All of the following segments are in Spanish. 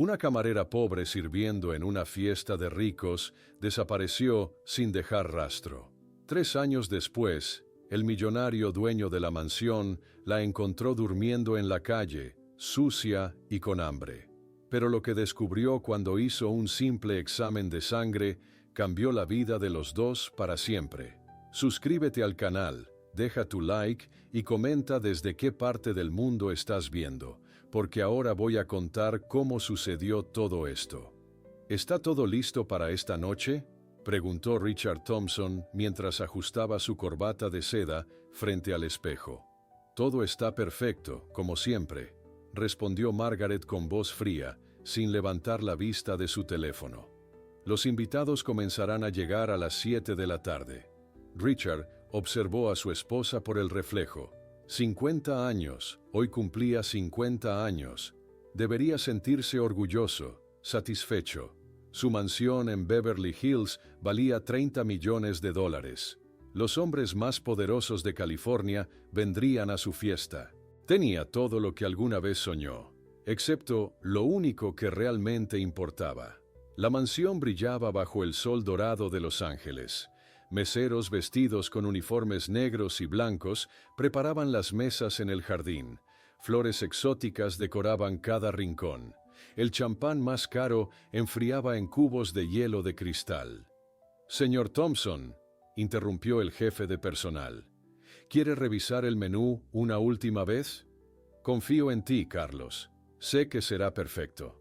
Una camarera pobre sirviendo en una fiesta de ricos desapareció sin dejar rastro. 3 años después, el millonario dueño de la mansión la encontró durmiendo en la calle, sucia y con hambre. Pero lo que descubrió cuando hizo un simple examen de sangre cambió la vida de los dos para siempre. Suscríbete al canal, deja tu like y comenta desde qué parte del mundo estás viendo, porque ahora voy a contar cómo sucedió todo esto. ¿Está todo listo para esta noche?, preguntó Richard Thompson mientras ajustaba su corbata de seda frente al espejo. Todo está perfecto, como siempre, respondió Margaret con voz fría, sin levantar la vista de su teléfono. Los invitados comenzarán a llegar a las 7 de la tarde. Richard observó a su esposa por el reflejo. 50 años, hoy cumplía 50 años. Debería sentirse orgulloso, satisfecho. Su mansión en Beverly Hills valía $30 millones. Los hombres más poderosos de California vendrían a su fiesta. Tenía todo lo que alguna vez soñó, excepto lo único que realmente importaba. La mansión brillaba bajo el sol dorado de Los Ángeles. Meseros vestidos con uniformes negros y blancos preparaban las mesas en el jardín. Flores exóticas decoraban cada rincón. El champán más caro enfriaba en cubos de hielo de cristal. «Señor Thompson», interrumpió el jefe de personal, «¿quiere revisar el menú una última vez? Confío en ti, Carlos. Sé que será perfecto».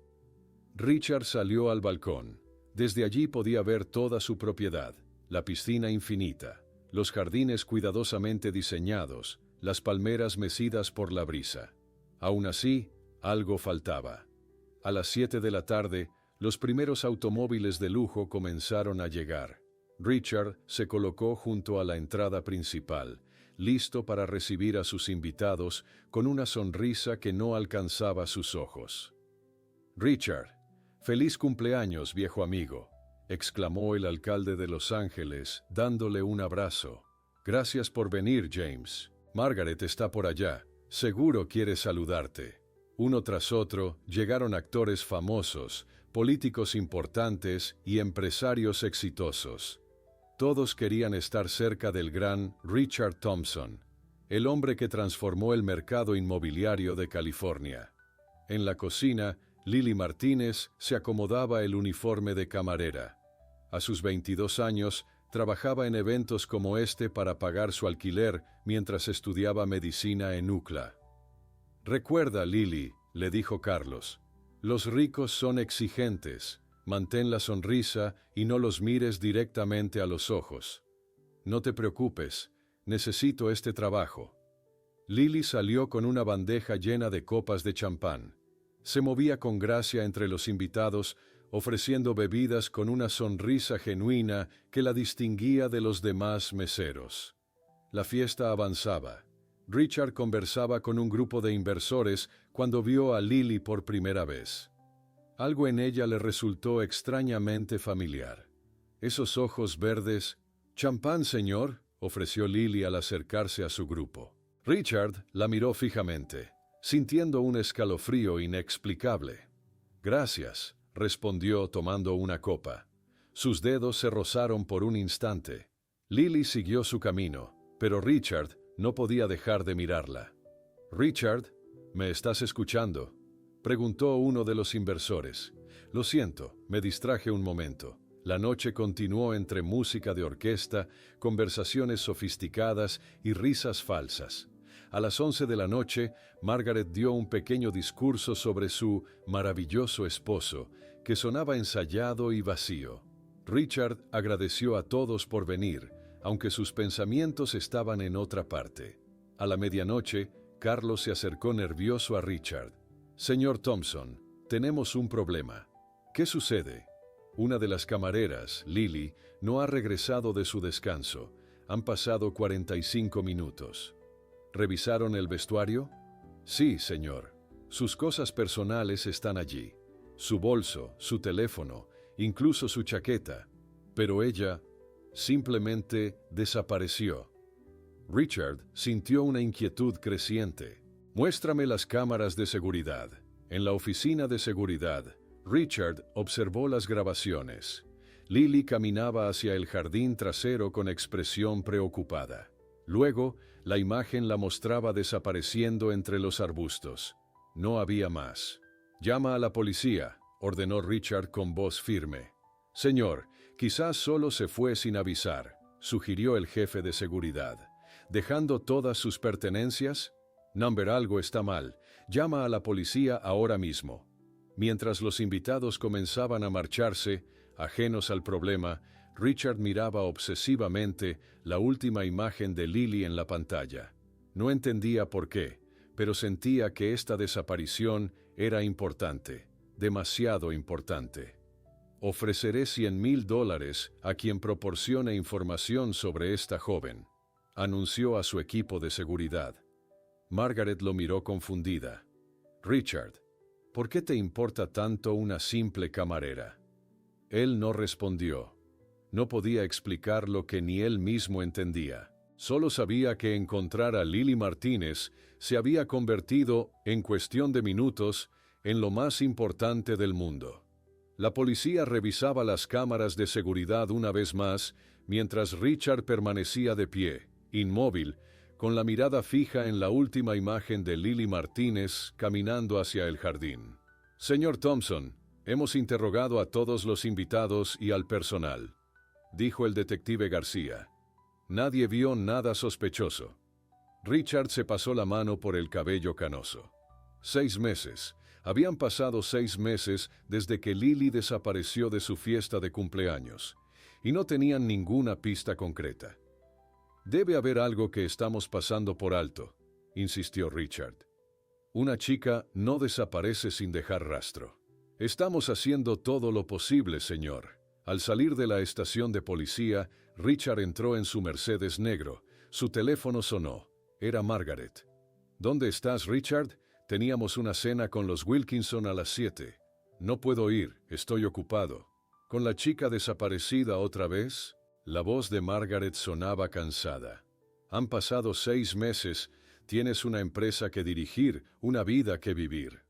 Richard salió al balcón. Desde allí podía ver toda su propiedad, la piscina infinita, los jardines cuidadosamente diseñados, las palmeras mecidas por la brisa. Aún así, algo faltaba. A las 7 de la tarde, los primeros automóviles de lujo comenzaron a llegar. Richard se colocó junto a la entrada principal, listo para recibir a sus invitados con una sonrisa que no alcanzaba sus ojos. «Richard, feliz cumpleaños, viejo amigo», exclamó el alcalde de Los Ángeles, dándole un abrazo. «Gracias por venir, James. Margaret está por allá. Seguro quiere saludarte». Uno tras otro llegaron actores famosos, políticos importantes y empresarios exitosos. Todos querían estar cerca del gran Richard Thompson, el hombre que transformó el mercado inmobiliario de California. En la cocina, Lily Martínez se acomodaba el uniforme de camarera. A sus 22 años, trabajaba en eventos como este para pagar su alquiler mientras estudiaba medicina en UCLA. «Recuerda, Lily», le dijo Carlos, «los ricos son exigentes. Mantén la sonrisa y no los mires directamente a los ojos. No te preocupes, necesito este trabajo». Lily salió con una bandeja llena de copas de champán. Se movía con gracia entre los invitados, ofreciendo bebidas con una sonrisa genuina que la distinguía de los demás meseros. La fiesta avanzaba. Richard conversaba con un grupo de inversores cuando vio a Lily por primera vez. Algo en ella le resultó extrañamente familiar. Esos ojos verdes. «Champán, señor», ofreció Lily al acercarse a su grupo. Richard la miró fijamente, sintiendo un escalofrío inexplicable. «Gracias», respondió tomando una copa. Sus dedos se rozaron por un instante. Lily siguió su camino, pero Richard no podía dejar de mirarla. «Richard, ¿me estás escuchando?», preguntó uno de los inversores. «Lo siento, me distraje un momento». La noche continuó entre música de orquesta, conversaciones sofisticadas y risas falsas. A las 11 de la noche, Margaret dio un pequeño discurso sobre su maravilloso esposo, que sonaba ensayado y vacío. Richard agradeció a todos por venir, aunque sus pensamientos estaban en otra parte. A la medianoche, Carlos se acercó nervioso a Richard. «Señor Thompson, tenemos un problema». «¿Qué sucede?». «Una de las camareras, Lily, no ha regresado de su descanso. Han pasado 45 minutos». «¿Revisaron el vestuario?». «Sí, señor. Sus cosas personales están allí. Su bolso, su teléfono, incluso su chaqueta. Pero ella simplemente desapareció». Richard sintió una inquietud creciente. «Muéstrame las cámaras de seguridad». En la oficina de seguridad, Richard observó las grabaciones. Lily caminaba hacia el jardín trasero con expresión preocupada. Luego, la imagen la mostraba desapareciendo entre los arbustos. No había más. «Llama a la policía», ordenó Richard con voz firme. «Señor, quizás solo se fue sin avisar», sugirió el jefe de seguridad. «¿Dejando todas sus pertenencias? Number, algo está mal. Llama a la policía ahora mismo». Mientras los invitados comenzaban a marcharse, ajenos al problema, Richard miraba obsesivamente la última imagen de Lily en la pantalla. No entendía por qué, pero sentía que esta desaparición era importante, demasiado importante. «Ofreceré $100,000 a quien proporcione información sobre esta joven», anunció a su equipo de seguridad. Margaret lo miró confundida. «Richard, ¿por qué te importa tanto una simple camarera?». Él no respondió. No podía explicar lo que ni él mismo entendía. Solo sabía que encontrar a Lily Martínez se había convertido, en cuestión de minutos, en lo más importante del mundo. La policía revisaba las cámaras de seguridad una vez más, mientras Richard permanecía de pie, inmóvil, con la mirada fija en la última imagen de Lily Martínez caminando hacia el jardín. «Señor Thompson, hemos interrogado a todos los invitados y al personal», dijo el detective García. «Nadie vio nada sospechoso». Richard se pasó la mano por el cabello canoso. 6 meses. Habían pasado 6 meses desde que Lily desapareció de su fiesta de cumpleaños, y no tenían ninguna pista concreta. «Debe haber algo que estamos pasando por alto», insistió Richard. «Una chica no desaparece sin dejar rastro». «Estamos haciendo todo lo posible, señor». Al salir de la estación de policía, Richard entró en su Mercedes negro. Su teléfono sonó. Era Margaret. «¿Dónde estás, Richard? Teníamos una cena con los Wilkinson a las 7. No puedo ir, estoy ocupado». «¿Con la chica desaparecida otra vez?». La voz de Margaret sonaba cansada. «Han pasado 6 meses, tienes una empresa que dirigir, una vida que vivir».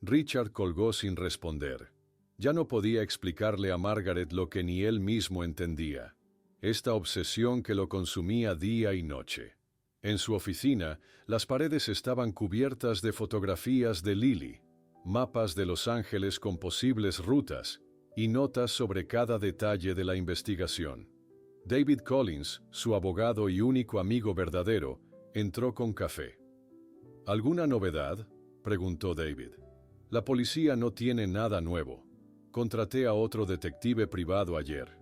Richard colgó sin responder. Ya no podía explicarle a Margaret lo que ni él mismo entendía. Esta obsesión que lo consumía día y noche. En su oficina, las paredes estaban cubiertas de fotografías de Lily, mapas de Los Ángeles con posibles rutas y notas sobre cada detalle de la investigación. David Collins, su abogado y único amigo verdadero, entró con café. «¿Alguna novedad?», preguntó David. «La policía no tiene nada nuevo. Contraté a otro detective privado ayer».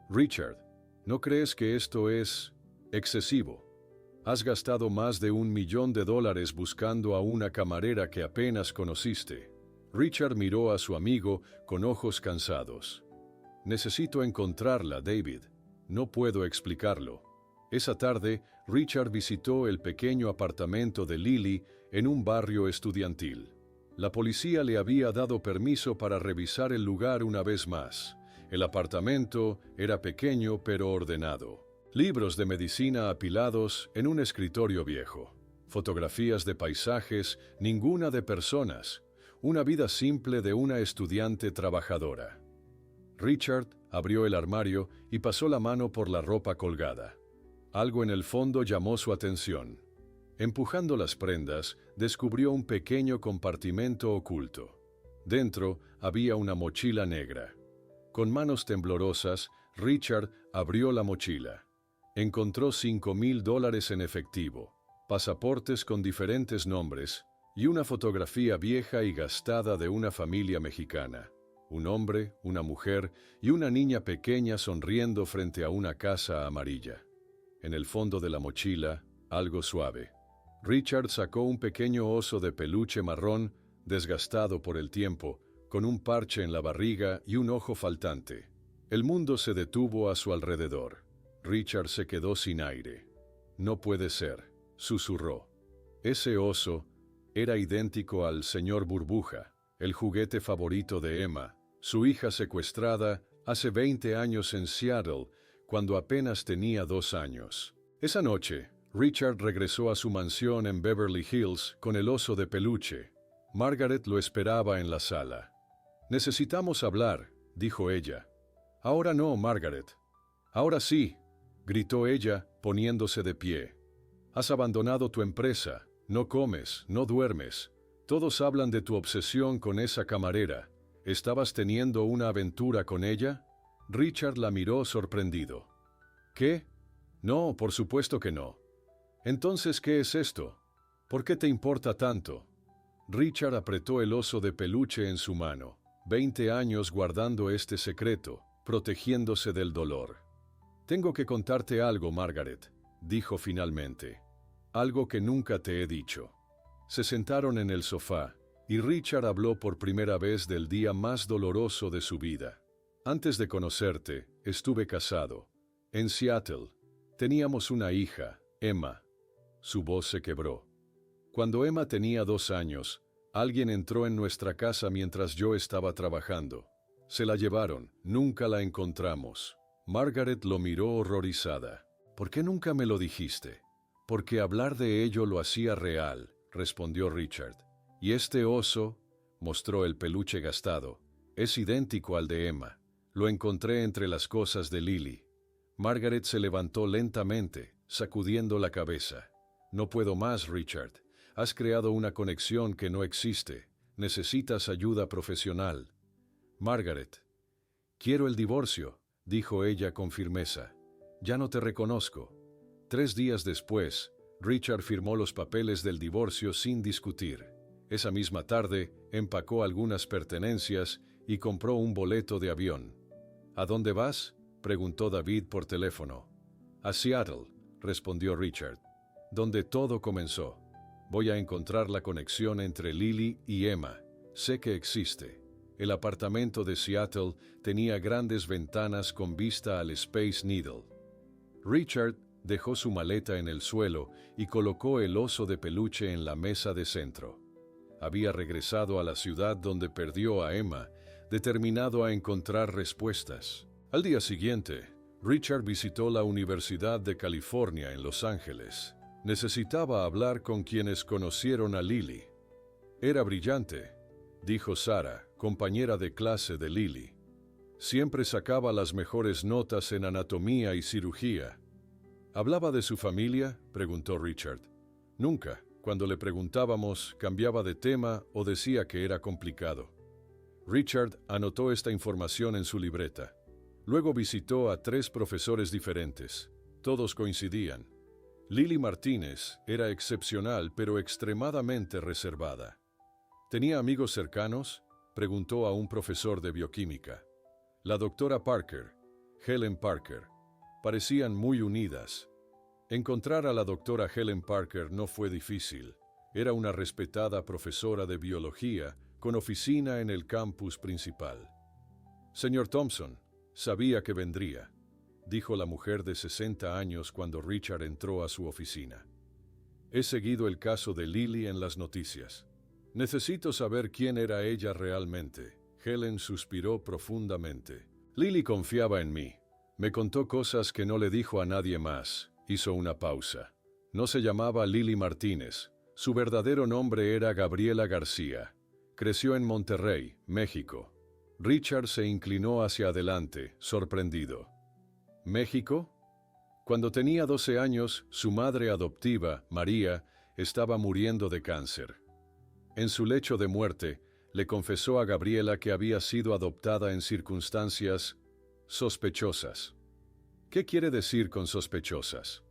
«Richard, ¿no crees que esto es excesivo? Has gastado más de $1 millón buscando a una camarera que apenas conociste». Richard miró a su amigo con ojos cansados. «Necesito encontrarla, David. No puedo explicarlo». Esa tarde, Richard visitó el pequeño apartamento de Lily en un barrio estudiantil. La policía le había dado permiso para revisar el lugar una vez más. El apartamento era pequeño pero ordenado. Libros de medicina apilados en un escritorio viejo. Fotografías de paisajes, ninguna de personas. Una vida simple de una estudiante trabajadora. Richard abrió el armario y pasó la mano por la ropa colgada. Algo en el fondo llamó su atención. Empujando las prendas, descubrió un pequeño compartimento oculto. Dentro había una mochila negra. Con manos temblorosas, Richard abrió la mochila. Encontró $5,000 en efectivo, pasaportes con diferentes nombres y una fotografía vieja y gastada de una familia mexicana. Un hombre, una mujer y una niña pequeña sonriendo frente a una casa amarilla. En el fondo de la mochila, algo suave. Richard sacó un pequeño oso de peluche marrón, desgastado por el tiempo, con un parche en la barriga y un ojo faltante. El mundo se detuvo a su alrededor. Richard se quedó sin aire. «No puede ser», susurró. Ese oso era idéntico al señor Burbuja, el juguete favorito de Emma, su hija secuestrada hace 20 años en Seattle, cuando apenas tenía 2 años. Esa noche, Richard regresó a su mansión en Beverly Hills con el oso de peluche. Margaret lo esperaba en la sala. Necesitamos hablar, dijo ella. Ahora no, Margaret. Ahora sí, gritó ella, poniéndose de pie. Has abandonado tu empresa, no comes, no duermes. Todos hablan de tu obsesión con esa camarera. ¿Estabas teniendo una aventura con ella? Richard la miró sorprendido. ¿Qué? No, por supuesto que no. Entonces, ¿qué es esto? ¿Por qué te importa tanto? Richard apretó el oso de peluche en su mano. 20 años guardando este secreto, protegiéndose del dolor. Tengo que contarte algo, Margaret, dijo finalmente. Algo que nunca te he dicho. Se sentaron en el sofá, y Richard habló por primera vez del día más doloroso de su vida. Antes de conocerte, estuve casado. En Seattle. Teníamos una hija, Emma. Su voz se quebró. Cuando Emma tenía 2 años, alguien entró en nuestra casa mientras yo estaba trabajando. Se la llevaron, nunca la encontramos. Margaret lo miró horrorizada. ¿Por qué nunca me lo dijiste? Porque hablar de ello lo hacía real, respondió Richard. Y este oso, mostró el peluche gastado, es idéntico al de Emma. Lo encontré entre las cosas de Lily. Margaret se levantó lentamente, sacudiendo la cabeza. No puedo más, Richard. Has creado una conexión que no existe. Necesitas ayuda profesional. Margaret. Quiero el divorcio, dijo ella con firmeza. Ya no te reconozco. 3 días después, Richard firmó los papeles del divorcio sin discutir. Esa misma tarde, empacó algunas pertenencias y compró un boleto de avión. ¿A dónde vas?, preguntó David por teléfono. A Seattle, respondió Richard. Donde todo comenzó. Voy a encontrar la conexión entre Lily y Emma. Sé que existe. El apartamento de Seattle tenía grandes ventanas con vista al Space Needle. Richard dejó su maleta en el suelo y colocó el oso de peluche en la mesa de centro. Había regresado a la ciudad donde perdió a Emma, determinado a encontrar respuestas. Al día siguiente, Richard visitó la Universidad de California en Los Ángeles. Necesitaba hablar con quienes conocieron a Lily. Era brillante, dijo Sarah, compañera de clase de Lily. Siempre sacaba las mejores notas en anatomía y cirugía. ¿Hablaba de su familia?, preguntó Richard. Nunca. Cuando le preguntábamos, cambiaba de tema o decía que era complicado. Richard anotó esta información en su libreta. Luego visitó a 3 profesores diferentes. Todos coincidían. Lily Martínez era excepcional pero extremadamente reservada. ¿Tenía amigos cercanos?, preguntó a un profesor de bioquímica. La doctora Parker, Helen Parker, parecían muy unidas. Encontrar a la doctora Helen Parker no fue difícil. Era una respetada profesora de biología con oficina en el campus principal. Señor Thompson, sabía que vendría, dijo la mujer de 60 años cuando Richard entró a su oficina. He seguido el caso de Lily en las noticias. Necesito saber quién era ella realmente. Helen suspiró profundamente. Lily confiaba en mí. Me contó cosas que no le dijo a nadie más. Hizo una pausa. No se llamaba Lily Martínez. Su verdadero nombre era Gabriela García. Creció en Monterrey, México. Richard se inclinó hacia adelante, sorprendido. ¿México? Cuando tenía 12 años, su madre adoptiva, María, estaba muriendo de cáncer. En su lecho de muerte, le confesó a Gabriela que había sido adoptada en circunstancias sospechosas. ¿Qué quiere decir con sospechosas?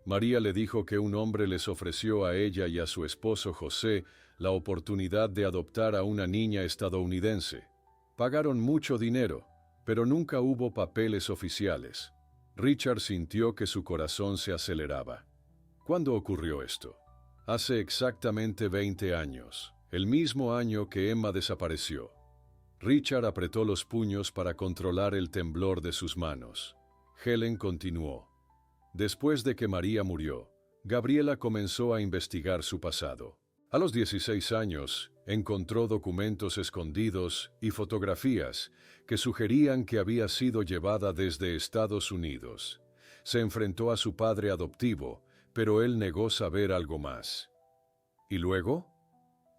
María le dijo que un hombre les ofreció a ella y a su esposo José la oportunidad de adoptar a una niña estadounidense. Pagaron mucho dinero, pero nunca hubo papeles oficiales. Richard sintió que su corazón se aceleraba. ¿Cuándo ocurrió esto? Hace exactamente 20 años, el mismo año que Emma desapareció. Richard apretó los puños para controlar el temblor de sus manos. Helen continuó. Después de que María murió, Gabriela comenzó a investigar su pasado. A los 16 años, encontró documentos escondidos y fotografías que sugerían que había sido llevada desde Estados Unidos. Se enfrentó a su padre adoptivo, pero él negó saber algo más. ¿Y luego?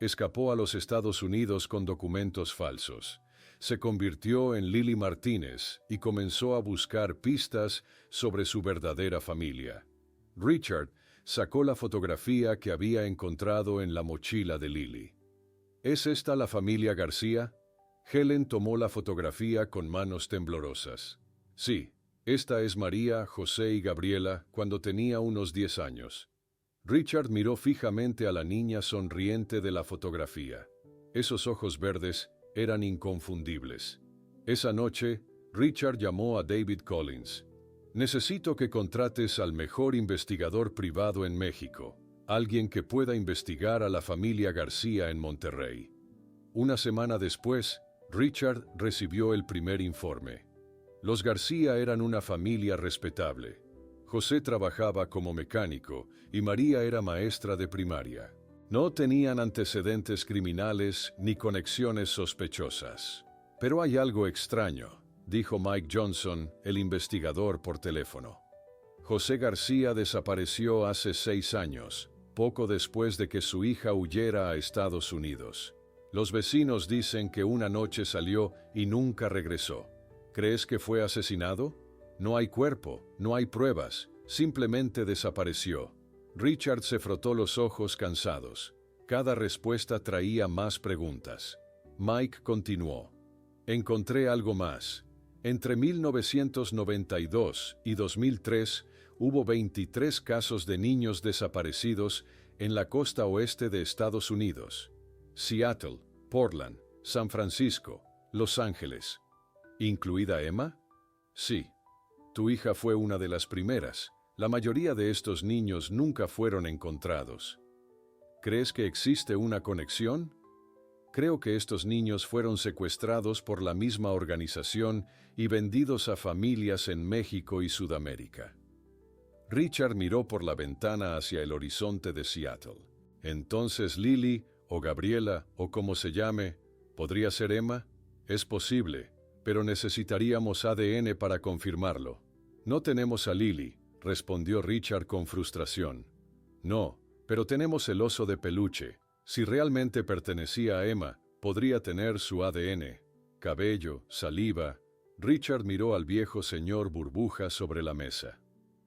Escapó a los Estados Unidos con documentos falsos. se convirtió en Lily Martínez y comenzó a buscar pistas sobre su verdadera familia. Richard sacó la fotografía que había encontrado en la mochila de Lily. ¿Es esta la familia García? Helen tomó la fotografía con manos temblorosas. Sí, esta es María, José y Gabriela cuando tenía unos 10 años. Richard miró fijamente a la niña sonriente de la fotografía. Esos ojos verdes eran inconfundibles. Esa noche, Richard llamó a David Collins. Necesito que contrates al mejor investigador privado en México, alguien que pueda investigar a la familia García en Monterrey. Una semana después, Richard recibió el primer informe. Los García eran una familia respetable. José trabajaba como mecánico y María era maestra de primaria. No tenían antecedentes criminales ni conexiones sospechosas. Pero hay algo extraño, dijo Mike Johnson, el investigador por teléfono. José García desapareció hace 6 años, poco después de que su hija huyera a Estados Unidos. Los vecinos dicen que una noche salió y nunca regresó. ¿Crees que fue asesinado? No hay cuerpo, no hay pruebas, simplemente desapareció. Richard se frotó los ojos cansados. Cada respuesta traía más preguntas. Mike continuó. Encontré algo más. Entre 1992 y 2003 hubo 23 casos de niños desaparecidos en la costa oeste de Estados Unidos. Seattle, Portland, San Francisco, Los Ángeles. ¿Incluida Emma? Sí. Tu hija fue una de las primeras. La mayoría de estos niños nunca fueron encontrados. ¿Crees que existe una conexión? Creo que estos niños fueron secuestrados por la misma organización y vendidos a familias en México y Sudamérica. Richard miró por la ventana hacia el horizonte de Seattle. Entonces Lily, o Gabriela, o como se llame, ¿podría ser Emma? Es posible, pero necesitaríamos ADN para confirmarlo. No tenemos a Lily, respondió Richard con frustración. No, pero tenemos el oso de peluche. Si realmente pertenecía a Emma, podría tener su ADN. Cabello, saliva. Richard miró al viejo señor burbuja sobre la mesa.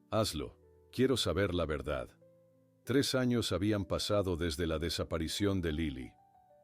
Hazlo. Quiero saber la verdad. 3 años habían pasado desde la desaparición de Lily.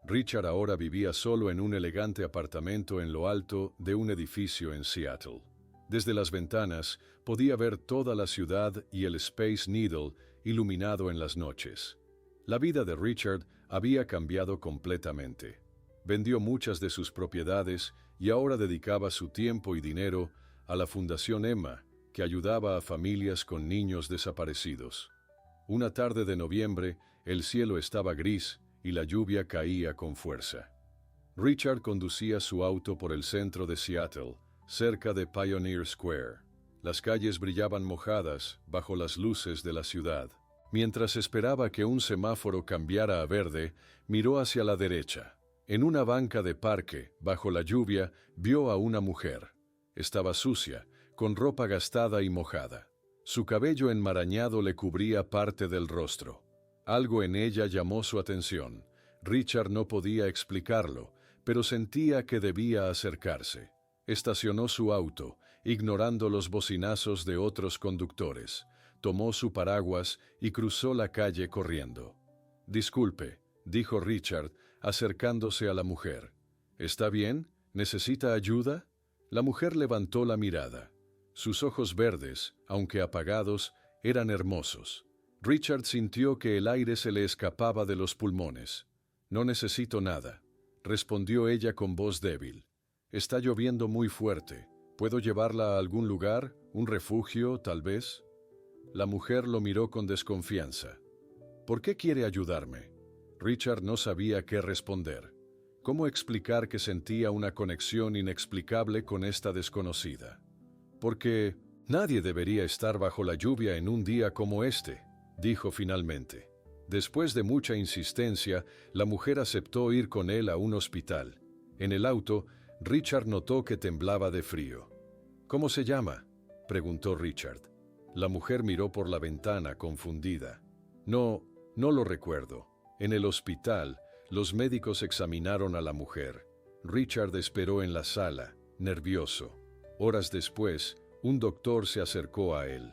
Richard ahora vivía solo en un elegante apartamento en lo alto de un edificio en Seattle. Desde las ventanas podía ver toda la ciudad y el Space Needle iluminado en las noches. La vida de Richard había cambiado completamente. Vendió muchas de sus propiedades y ahora dedicaba su tiempo y dinero a la Fundación Emma, que ayudaba a familias con niños desaparecidos. Una tarde de noviembre, el cielo estaba gris y la lluvia caía con fuerza. Richard conducía su auto por el centro de Seattle, cerca de Pioneer Square. Las calles brillaban mojadas bajo las luces de la ciudad. Mientras esperaba que un semáforo cambiara a verde, miró hacia la derecha. En una banca de parque, bajo la lluvia, vio a una mujer. Estaba sucia, con ropa gastada y mojada. Su cabello enmarañado le cubría parte del rostro. Algo en ella llamó su atención. Richard no podía explicarlo, pero sentía que debía acercarse. Estacionó su auto, ignorando los bocinazos de otros conductores. Tomó su paraguas y cruzó la calle corriendo. «Disculpe», dijo Richard, acercándose a la mujer. «¿Está bien? ¿Necesita ayuda?» La mujer levantó la mirada. Sus ojos verdes, aunque apagados, eran hermosos. Richard sintió que el aire se le escapaba de los pulmones. «No necesito nada», respondió ella con voz débil. «Está lloviendo muy fuerte. ¿Puedo llevarla a algún lugar? ¿Un refugio, tal vez?» La mujer lo miró con desconfianza. «¿Por qué quiere ayudarme?» Richard no sabía qué responder. ¿Cómo explicar que sentía una conexión inexplicable con esta desconocida? «Porque nadie debería estar bajo la lluvia en un día como este», dijo finalmente. Después de mucha insistencia, la mujer aceptó ir con él a un hospital. En el auto, Richard notó que temblaba de frío. «¿Cómo se llama?», preguntó Richard. La mujer miró por la ventana, confundida. No lo recuerdo. En el hospital, los médicos examinaron a la mujer. Richard esperó en la sala, nervioso. Horas después, un doctor se acercó a él.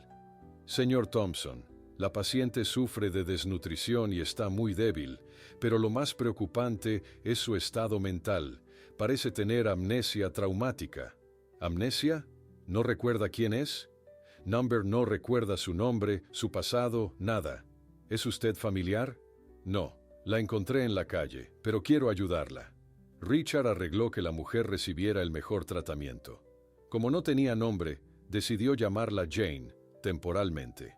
Señor Thompson, la paciente sufre de desnutrición y está muy débil, pero lo más preocupante es su estado mental. Parece tener amnesia traumática. ¿Amnesia? ¿No recuerda quién es? Number no recuerda su nombre, su pasado, nada. ¿Es usted familiar? No, la encontré en la calle, pero quiero ayudarla. Richard arregló que la mujer recibiera el mejor tratamiento. Como no tenía nombre, decidió llamarla Jane, temporalmente.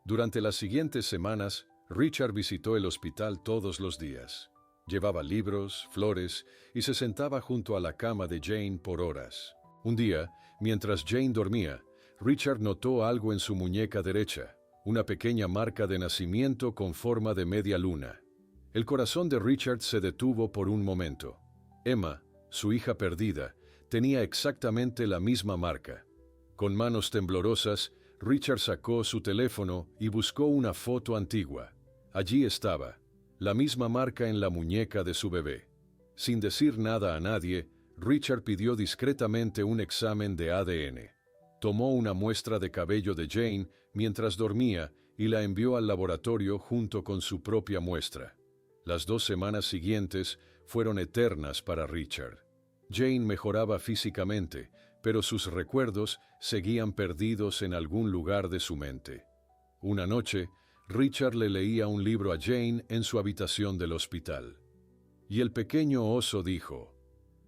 Durante las siguientes semanas, Richard visitó el hospital todos los días. Llevaba libros, flores y se sentaba junto a la cama de Jane por horas. Un día, mientras Jane dormía, Richard notó algo en su muñeca derecha, una pequeña marca de nacimiento con forma de media luna. El corazón de Richard se detuvo por un momento. Emma, su hija perdida, tenía exactamente la misma marca. Con manos temblorosas, Richard sacó su teléfono y buscó una foto antigua. Allí estaba, la misma marca en la muñeca de su bebé. Sin decir nada a nadie, Richard pidió discretamente un examen de ADN. Tomó una muestra de cabello de Jane mientras dormía y la envió al laboratorio junto con su propia muestra. Las 2 semanas siguientes fueron eternas para Richard. Jane mejoraba físicamente, pero sus recuerdos seguían perdidos en algún lugar de su mente. Una noche, Richard le leía un libro a Jane en su habitación del hospital. Y el pequeño oso dijo: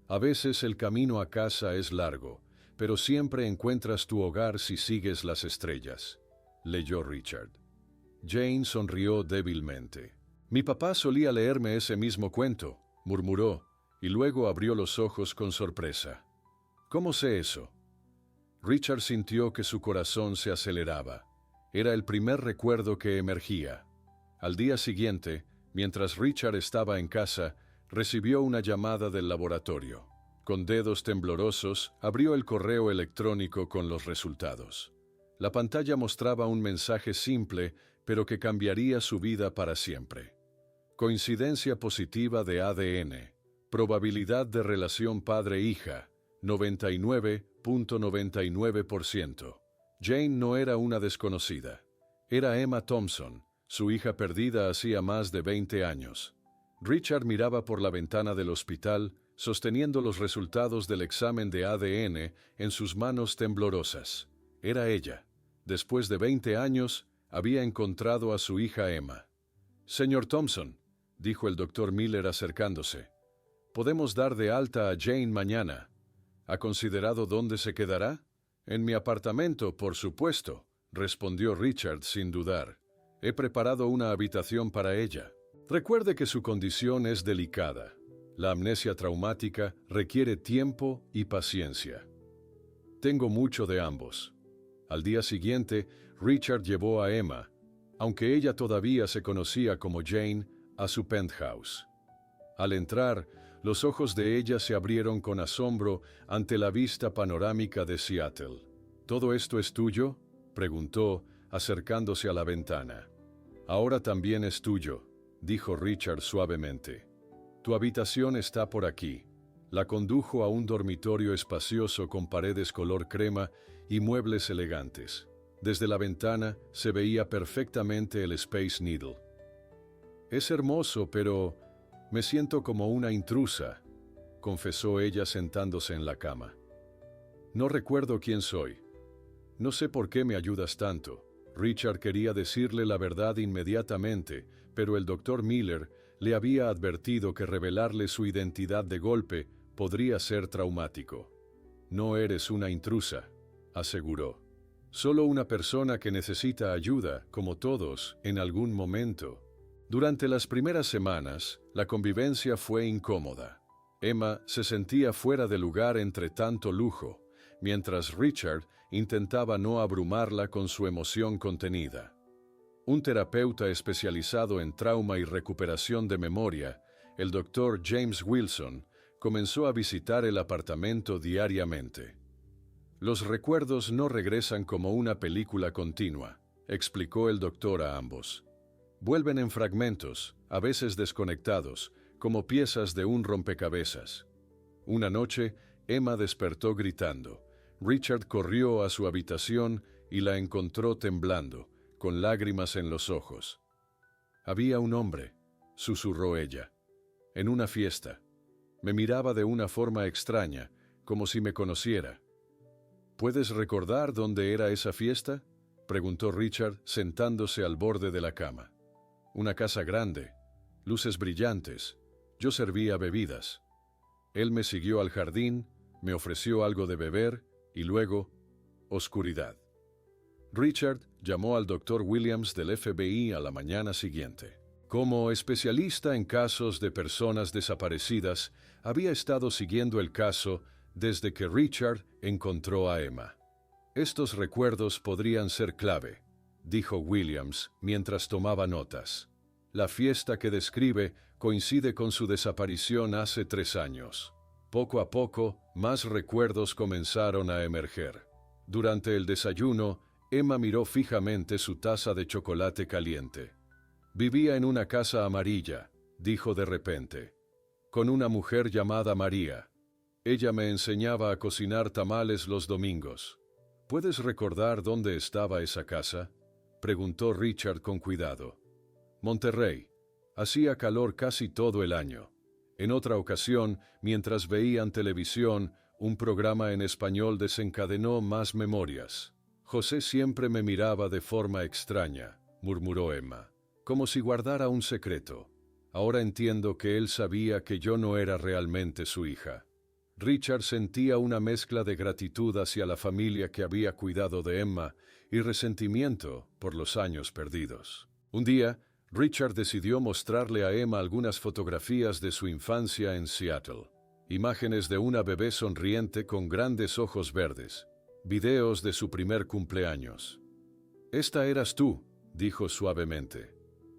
«A veces el camino a casa es largo, pero siempre encuentras tu hogar si sigues las estrellas», leyó Richard. Jane sonrió débilmente. «Mi papá solía leerme ese mismo cuento», murmuró, y luego abrió los ojos con sorpresa. «¿Cómo sé eso?». Richard sintió que su corazón se aceleraba. Era el primer recuerdo que emergía. Al día siguiente, mientras Richard estaba en casa, recibió una llamada del laboratorio. Con dedos temblorosos, abrió el correo electrónico con los resultados. La pantalla mostraba un mensaje simple, pero que cambiaría su vida para siempre. Coincidencia positiva de ADN. Probabilidad de relación padre-hija, 99.99%. Jane no era una desconocida. Era Emma Thompson, su hija perdida hacía más de 20 años. Richard miraba por la ventana del hospital, sosteniendo los resultados del examen de ADN en sus manos temblorosas. Era ella. Después de 20 años, había encontrado a su hija Emma. «Señor Thompson», dijo el doctor Miller acercándose, «podemos dar de alta a Jane mañana. ¿Ha considerado dónde se quedará?» «En mi apartamento, por supuesto», respondió Richard sin dudar. «He preparado una habitación para ella. Recuerde que su condición es delicada. La amnesia traumática requiere tiempo y paciencia. Tengo mucho de ambos». Al día siguiente, Richard llevó a Emma, aunque ella todavía se conocía como Jane, a su penthouse. Al entrar, los ojos de ella se abrieron con asombro ante la vista panorámica de Seattle. «¿Todo esto es tuyo?», preguntó, acercándose a la ventana. «Ahora también es tuyo», dijo Richard suavemente. «Tu habitación está por aquí». La condujo a un dormitorio espacioso con paredes color crema y muebles elegantes. Desde la ventana se veía perfectamente el Space Needle. «Es hermoso, pero me siento como una intrusa», confesó ella sentándose en la cama. «No recuerdo quién soy. No sé por qué me ayudas tanto». Richard quería decirle la verdad inmediatamente, pero el doctor Miller le había advertido que revelarle su identidad de golpe podría ser traumático. «No eres una intrusa», aseguró. «Solo una persona que necesita ayuda, como todos, en algún momento». Durante las primeras semanas, la convivencia fue incómoda. Emma se sentía fuera de lugar entre tanto lujo, mientras Richard intentaba no abrumarla con su emoción contenida. Un terapeuta especializado en trauma y recuperación de memoria, el Dr. James Wilson, comenzó a visitar el apartamento diariamente. «Los recuerdos no regresan como una película continua», explicó el doctor a ambos. «Vuelven en fragmentos, a veces desconectados, como piezas de un rompecabezas. Una noche, Emma despertó gritando. Richard corrió a su habitación y la encontró temblando, con lágrimas en los ojos. «Había un hombre», susurró ella, «en una fiesta. Me miraba de una forma extraña, como si me conociera». «¿Puedes recordar dónde era esa fiesta?», preguntó Richard, sentándose al borde de la cama. «Una casa grande, luces brillantes. Yo servía bebidas. Él me siguió al jardín, me ofreció algo de beber y luego, oscuridad». Richard llamó al Dr. Williams del FBI a la mañana siguiente. Como especialista en casos de personas desaparecidas, había estado siguiendo el caso desde que Richard encontró a Emma. «Estos recuerdos podrían ser clave», dijo Williams mientras tomaba notas. «La fiesta que describe coincide con su desaparición hace 3 años. Poco a poco, más recuerdos comenzaron a emerger. Durante el desayuno, Emma miró fijamente su taza de chocolate caliente. «Vivía en una casa amarilla», dijo de repente, «con una mujer llamada María. Ella me enseñaba a cocinar tamales los domingos». «¿Puedes recordar dónde estaba esa casa?», preguntó Richard con cuidado. «Monterrey. Hacía calor casi todo el año. En otra ocasión, mientras veían televisión, un programa en español desencadenó más memorias. José siempre me miraba de forma extraña», murmuró Emma, «como si guardara un secreto. Ahora entiendo que él sabía que yo no era realmente su hija». Richard sentía una mezcla de gratitud hacia la familia que había cuidado de Emma y resentimiento por los años perdidos. Un día, Richard decidió mostrarle a Emma algunas fotografías de su infancia en Seattle. Imágenes de una bebé sonriente con grandes ojos verdes. Videos de su primer cumpleaños. «Esta eras tú», dijo suavemente.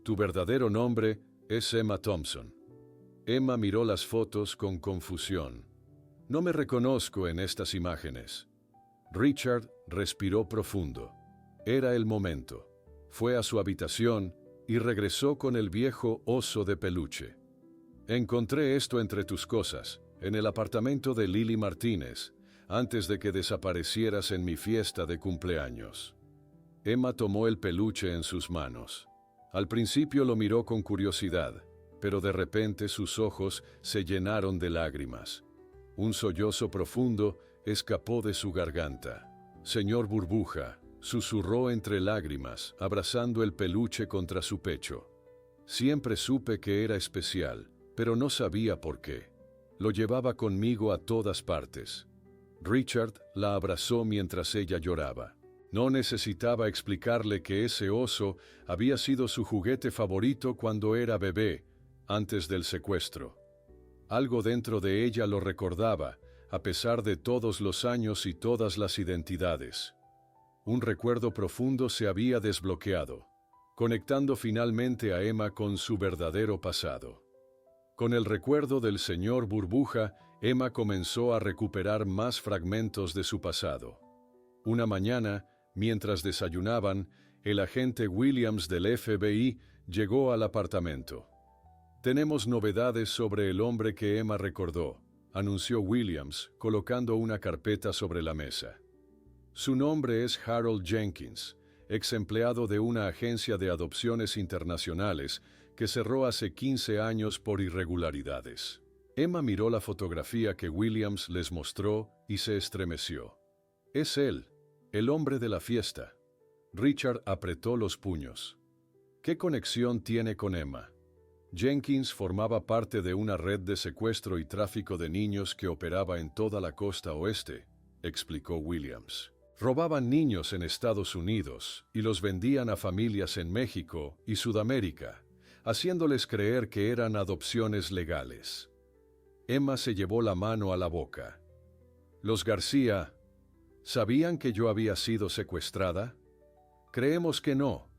«Tu verdadero nombre es Emma Thompson». Emma miró las fotos con confusión. «No me reconozco en estas imágenes». Richard respiró profundo. Era el momento. Fue a su habitación y regresó con el viejo oso de peluche. «Encontré esto entre tus cosas, en el apartamento de Lily Martínez, antes de que desaparecieras en mi fiesta de cumpleaños». Emma tomó el peluche en sus manos. Al principio lo miró con curiosidad, pero de repente sus ojos se llenaron de lágrimas. Un sollozo profundo escapó de su garganta. «Señor Burbuja», susurró entre lágrimas, abrazando el peluche contra su pecho. «Siempre supe que era especial, pero no sabía por qué. Lo llevaba conmigo a todas partes». Richard la abrazó mientras ella lloraba. No necesitaba explicarle que ese oso había sido su juguete favorito cuando era bebé, antes del secuestro. Algo dentro de ella lo recordaba, a pesar de todos los años y todas las identidades. Un recuerdo profundo se había desbloqueado, conectando finalmente a Emma con su verdadero pasado. Con el recuerdo del señor Burbuja, Emma comenzó a recuperar más fragmentos de su pasado. Una mañana, mientras desayunaban, el agente Williams del FBI llegó al apartamento. «Tenemos novedades sobre el hombre que Emma recordó», anunció Williams, colocando una carpeta sobre la mesa. «Su nombre es Harold Jenkins, ex empleado de una agencia de adopciones internacionales que cerró hace 15 años por irregularidades». Emma miró la fotografía que Williams les mostró y se estremeció. «Es él, el hombre de la fiesta». Richard apretó los puños. «¿Qué conexión tiene con Emma?». Jenkins formaba parte de una red de secuestro y tráfico de niños que operaba en toda la costa oeste, explicó Williams. Robaban niños en Estados Unidos y los vendían a familias en México y Sudamérica, haciéndoles creer que eran adopciones legales. Emma se llevó la mano a la boca. «Los García, ¿sabían que yo había sido secuestrada? Creemos que no.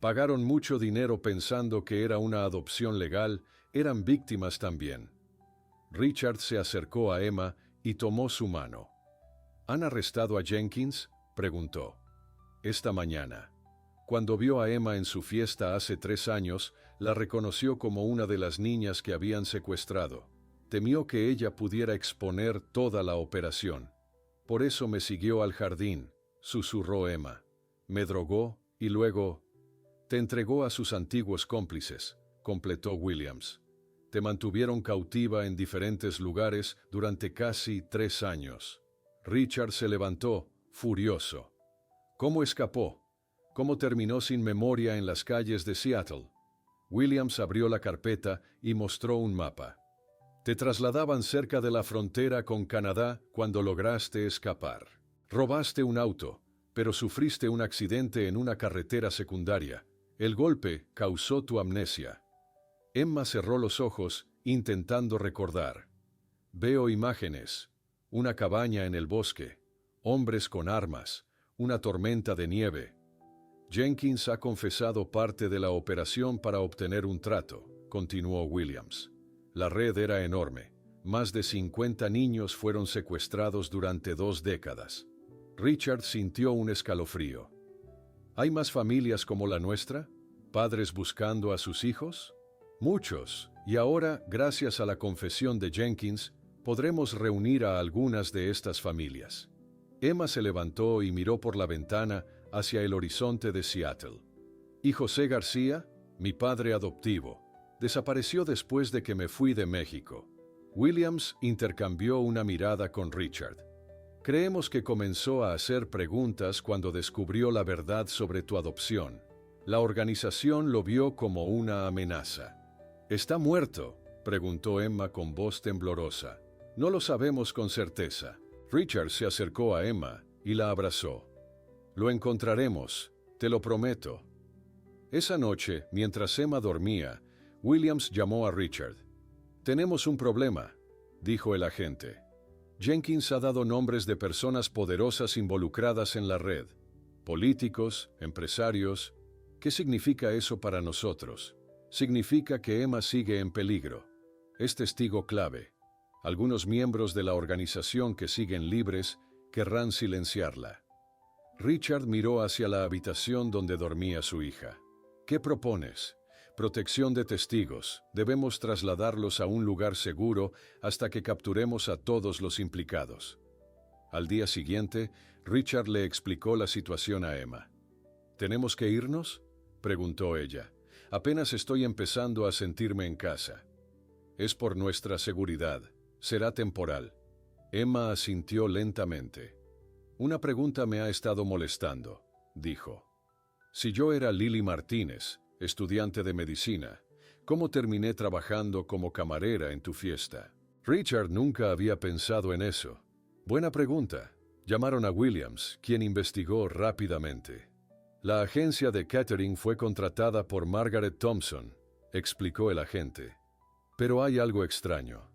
Pagaron mucho dinero pensando que era una adopción legal, eran víctimas también». Richard se acercó a Emma y tomó su mano. «¿Han arrestado a Jenkins?», preguntó. «Esta mañana. Cuando vio a Emma en su fiesta hace 3 años, la reconoció como una de las niñas que habían secuestrado». Temió que ella pudiera exponer toda la operación. Por eso me siguió al jardín, susurró Emma. Me drogó y luego... Te entregó a sus antiguos cómplices, completó Williams. Te mantuvieron cautiva en diferentes lugares durante casi 3 años. Richard se levantó, furioso. ¿Cómo escapó? ¿Cómo terminó sin memoria en las calles de Seattle? Williams abrió la carpeta y mostró un mapa. Te trasladaban cerca de la frontera con Canadá cuando lograste escapar. Robaste un auto, pero sufriste un accidente en una carretera secundaria. El golpe causó tu amnesia. Emma cerró los ojos, intentando recordar. Veo imágenes. Una cabaña en el bosque. Hombres con armas. Una tormenta de nieve. Jenkins ha confesado parte de la operación para obtener un trato, continuó Williams. La red era enorme. Más de 50 niños fueron secuestrados durante 2 décadas. Richard sintió un escalofrío. ¿Hay más familias como la nuestra? ¿Padres buscando a sus hijos? Muchos, y ahora, gracias a la confesión de Jenkins, podremos reunir a algunas de estas familias. Emma se levantó y miró por la ventana hacia el horizonte de Seattle. ¿Y José García, mi padre adoptivo? Desapareció después de que me fui de México. Williams intercambió una mirada con Richard. Creemos que comenzó a hacer preguntas cuando descubrió la verdad sobre tu adopción. La organización lo vio como una amenaza. ¿Está muerto?, preguntó Emma con voz temblorosa. No lo sabemos con certeza. Richard se acercó a Emma y la abrazó. Lo encontraremos, te lo prometo. Esa noche, mientras Emma dormía, Williams llamó a Richard. Tenemos un problema, dijo el agente. Jenkins ha dado nombres de personas poderosas involucradas en la red. Políticos, empresarios. ¿Qué significa eso para nosotros? Significa que Emma sigue en peligro. Es testigo clave. Algunos miembros de la organización que siguen libres querrán silenciarla. Richard miró hacia la habitación donde dormía su hija. ¿Qué propones? Protección de testigos. Debemos trasladarlos a un lugar seguro hasta que capturemos a todos los implicados. Al día siguiente, Richard le explicó la situación a Emma. ¿Tenemos que irnos?, preguntó ella. Apenas estoy empezando a sentirme en casa. Es por nuestra seguridad. Será temporal. Emma asintió lentamente. Una pregunta me ha estado molestando, dijo. Si yo era Lily Martínez, estudiante de medicina, ¿cómo terminé trabajando como camarera en tu fiesta? Richard nunca había pensado en eso. Buena pregunta. Llamaron a Williams, quien investigó rápidamente. La agencia de catering fue contratada por Margaret Thompson, explicó el agente. Pero hay algo extraño.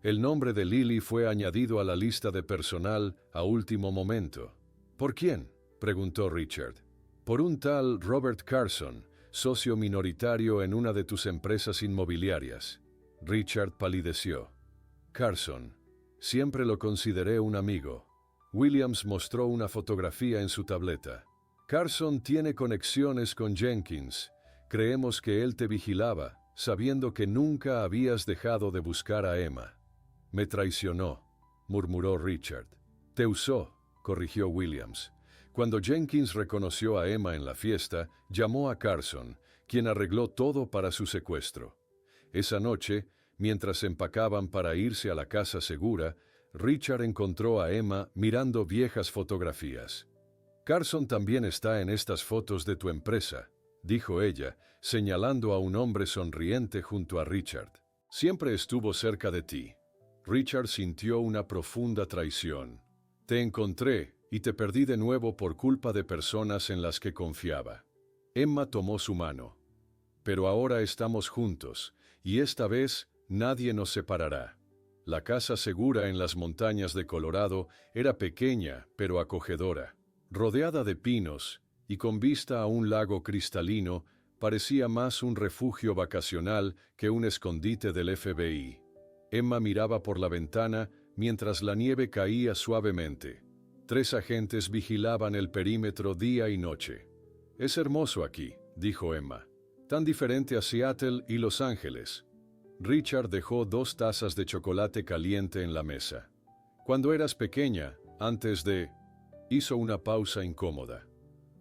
El nombre de Lily fue añadido a la lista de personal a último momento. ¿Por quién?, preguntó Richard. Por un tal Robert Carson, socio minoritario en una de tus empresas inmobiliarias. Richard palideció. Carson. Siempre lo consideré un amigo. Williams mostró una fotografía en su tableta. Carson tiene conexiones con Jenkins. Creemos que él te vigilaba, sabiendo que nunca habías dejado de buscar a Emma. Me traicionó, murmuró Richard. Te usó, corrigió Williams. Cuando Jenkins reconoció a Emma en la fiesta, llamó a Carson, quien arregló todo para su secuestro. Esa noche, mientras empacaban para irse a la casa segura, Richard encontró a Emma mirando viejas fotografías. Carson también está en estas fotos de tu empresa, dijo ella, señalando a un hombre sonriente junto a Richard. Siempre estuvo cerca de ti. Richard sintió una profunda traición. Te encontré y te perdí de nuevo por culpa de personas en las que confiaba. Emma tomó su mano. Pero ahora estamos juntos, y esta vez nadie nos separará. La casa segura en las montañas de Colorado era pequeña pero acogedora. Rodeada de pinos y con vista a un lago cristalino, parecía más un refugio vacacional que un escondite del FBI. Emma miraba por la ventana mientras la nieve caía suavemente. 3 agentes vigilaban el perímetro día y noche. Es hermoso aquí, dijo Emma. Tan diferente a Seattle y Los Ángeles. Richard dejó 2 tazas de chocolate caliente en la mesa. Cuando eras pequeña, antes de... Hizo una pausa incómoda.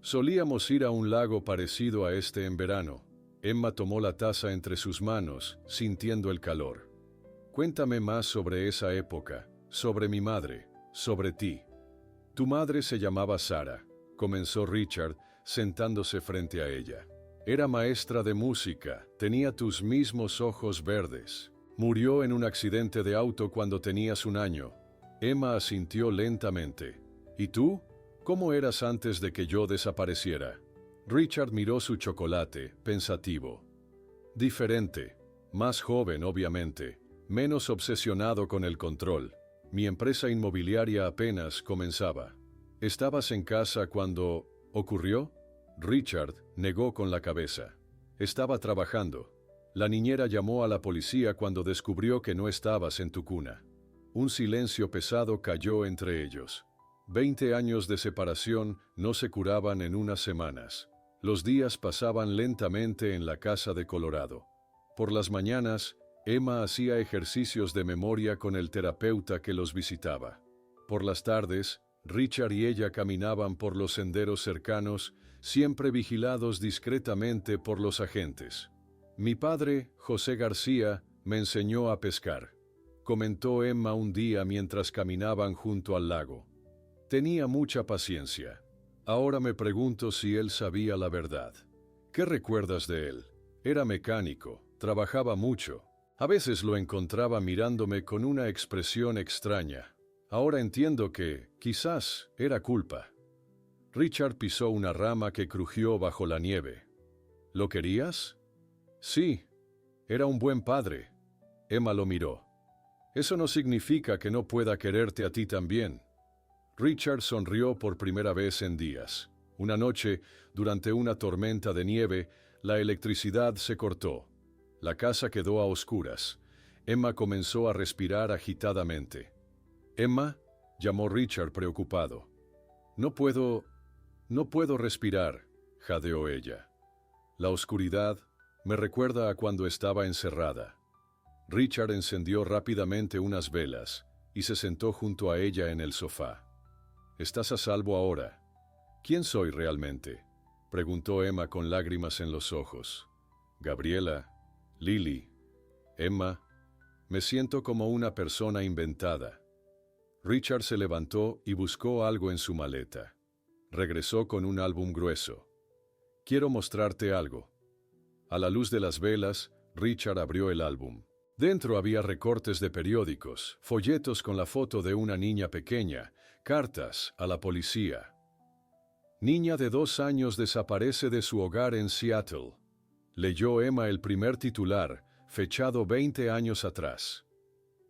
Solíamos ir a un lago parecido a este en verano. Emma tomó la taza entre sus manos, sintiendo el calor. Cuéntame más sobre esa época, sobre mi madre, sobre ti. Tu madre se llamaba Sara, comenzó Richard, sentándose frente a ella. Era maestra de música, tenía tus mismos ojos verdes. Murió en un accidente de auto cuando tenías 1 año. Emma asintió lentamente. ¿Y tú? ¿Cómo eras antes de que yo desapareciera? Richard miró su chocolate, pensativo. Diferente. Más joven, obviamente. Menos obsesionado con el control. Mi empresa inmobiliaria apenas comenzaba. ¿Estabas en casa cuando ocurrió? Richard negó con la cabeza. Estaba trabajando. La niñera llamó a la policía cuando descubrió que no estabas en tu cuna. Un silencio pesado cayó entre ellos. 20 años de separación no se curaban en unas semanas. Los días pasaban lentamente en la casa de Colorado. Por las mañanas, Emma hacía ejercicios de memoria con el terapeuta que los visitaba. Por las tardes, Richard y ella caminaban por los senderos cercanos, siempre vigilados discretamente por los agentes. Mi padre, José García, me enseñó a pescar, comentó Emma un día mientras caminaban junto al lago. Tenía mucha paciencia. Ahora me pregunto si él sabía la verdad. ¿Qué recuerdas de él? Era mecánico, trabajaba mucho. A veces lo encontraba mirándome con una expresión extraña. Ahora entiendo que, quizás, era culpa. Richard pisó una rama que crujió bajo la nieve. ¿Lo querías? Sí. Era un buen padre. Emma lo miró. Eso no significa que no pueda quererte a ti también. Richard sonrió por primera vez en días. Una noche, durante una tormenta de nieve, la electricidad se cortó. La casa quedó a oscuras. Emma comenzó a respirar agitadamente. «Emma», llamó Richard preocupado. No puedo respirar», jadeó ella. La oscuridad me recuerda a cuando estaba encerrada. Richard encendió rápidamente unas velas y se sentó junto a ella en el sofá. «¿Estás a salvo ahora?» «¿Quién soy realmente?», preguntó Emma con lágrimas en los ojos. «Gabriela, Lily, Emma, me siento como una persona inventada». Richard se levantó y buscó algo en su maleta. Regresó con un álbum grueso. «Quiero mostrarte algo». A la luz de las velas, Richard abrió el álbum. Dentro había recortes de periódicos, folletos con la foto de una niña pequeña, cartas a la policía. «Niña de 2 años desaparece de su hogar en Seattle», leyó Emma el primer titular, fechado 20 años atrás.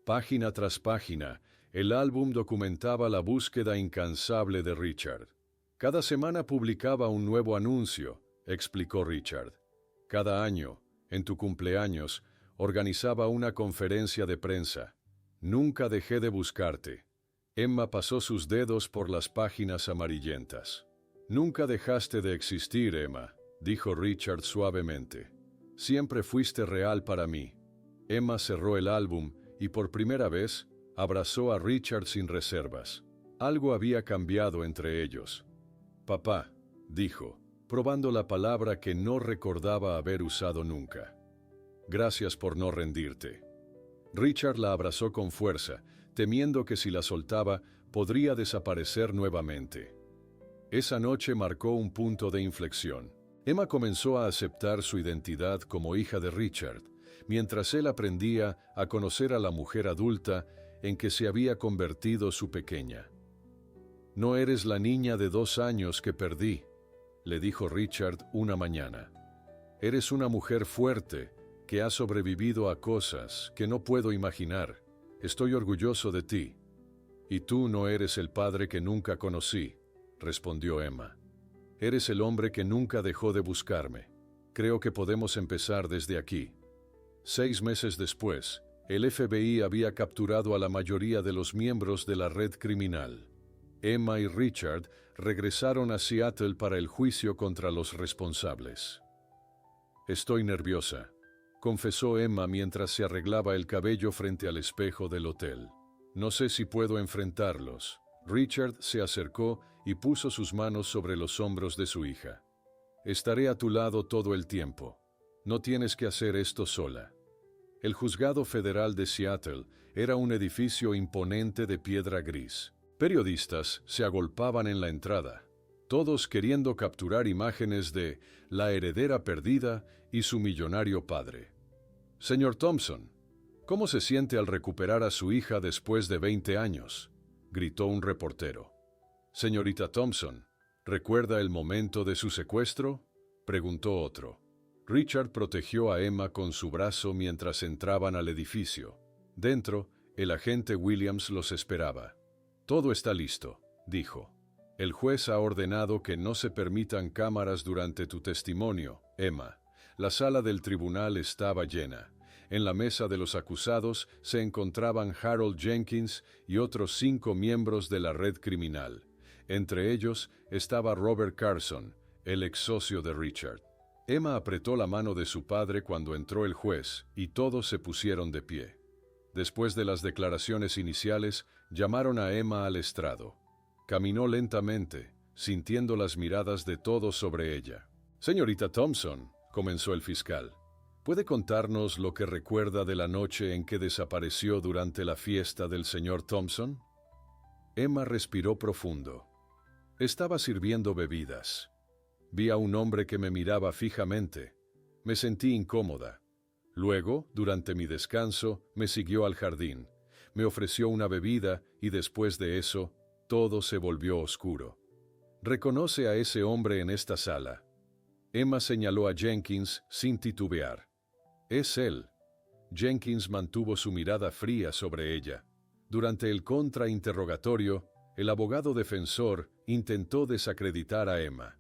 Página tras página, el álbum documentaba la búsqueda incansable de Richard. Cada semana publicaba un nuevo anuncio, explicó Richard. Cada año, en tu cumpleaños, organizaba una conferencia de prensa. Nunca dejé de buscarte. Emma pasó sus dedos por las páginas amarillentas. Nunca dejaste de existir, Emma, dijo Richard suavemente. Siempre fuiste real para mí. Emma cerró el álbum y por primera vez abrazó a Richard sin reservas. Algo había cambiado entre ellos. «Papá», dijo, probando la palabra que no recordaba haber usado nunca. «Gracias por no rendirte». Richard la abrazó con fuerza, temiendo que si la soltaba, podría desaparecer nuevamente. Esa noche marcó un punto de inflexión. Emma comenzó a aceptar su identidad como hija de Richard, mientras él aprendía a conocer a la mujer adulta en que se había convertido su pequeña. «No eres la niña de 2 años que perdí», le dijo Richard una mañana. «Eres una mujer fuerte que ha sobrevivido a cosas que no puedo imaginar. Estoy orgulloso de ti». «Y tú no eres el padre que nunca conocí», respondió Emma. «Eres el hombre que nunca dejó de buscarme. Creo que podemos empezar desde aquí». 6 meses después, el FBI había capturado a la mayoría de los miembros de la red criminal. Emma y Richard regresaron a Seattle para el juicio contra los responsables. «Estoy nerviosa», confesó Emma mientras se arreglaba el cabello frente al espejo del hotel. No sé si puedo enfrentarlos. Richard se acercó y puso sus manos sobre los hombros de su hija. Estaré a tu lado todo el tiempo. No tienes que hacer esto sola. El juzgado federal de Seattle era un edificio imponente de piedra gris. Periodistas se agolpaban en la entrada, todos queriendo capturar imágenes de la heredera perdida y su millonario padre. Señor Thompson, ¿cómo se siente al recuperar a su hija después de 20 años? Gritó un reportero. Señorita Thompson, ¿recuerda el momento de su secuestro? Preguntó otro. Richard protegió a Emma con su brazo mientras entraban al edificio. Dentro, el agente Williams los esperaba. Todo está listo, dijo. El juez ha ordenado que no se permitan cámaras durante tu testimonio, Emma. La sala del tribunal estaba llena. En la mesa de los acusados se encontraban Harold Jenkins y otros 5 miembros de la red criminal. Entre ellos estaba Robert Carson, el ex socio de Richard. Emma apretó la mano de su padre cuando entró el juez y todos se pusieron de pie. Después de las declaraciones iniciales, llamaron a Emma al estrado. Caminó lentamente, sintiendo las miradas de todos sobre ella. Señorita Thompson, comenzó el fiscal, ¿puede contarnos lo que recuerda de la noche en que desapareció durante la fiesta del señor Thompson? Emma respiró profundo. Estaba sirviendo bebidas. Vi a un hombre que me miraba fijamente. Me sentí incómoda. Luego, durante mi descanso, me siguió al jardín. Me ofreció una bebida y después de eso, todo se volvió oscuro. ¿Reconoce a ese hombre en esta sala? Emma señaló a Jenkins sin titubear. Es él. Jenkins mantuvo su mirada fría sobre ella. Durante el contrainterrogatorio, el abogado defensor intentó desacreditar a Emma.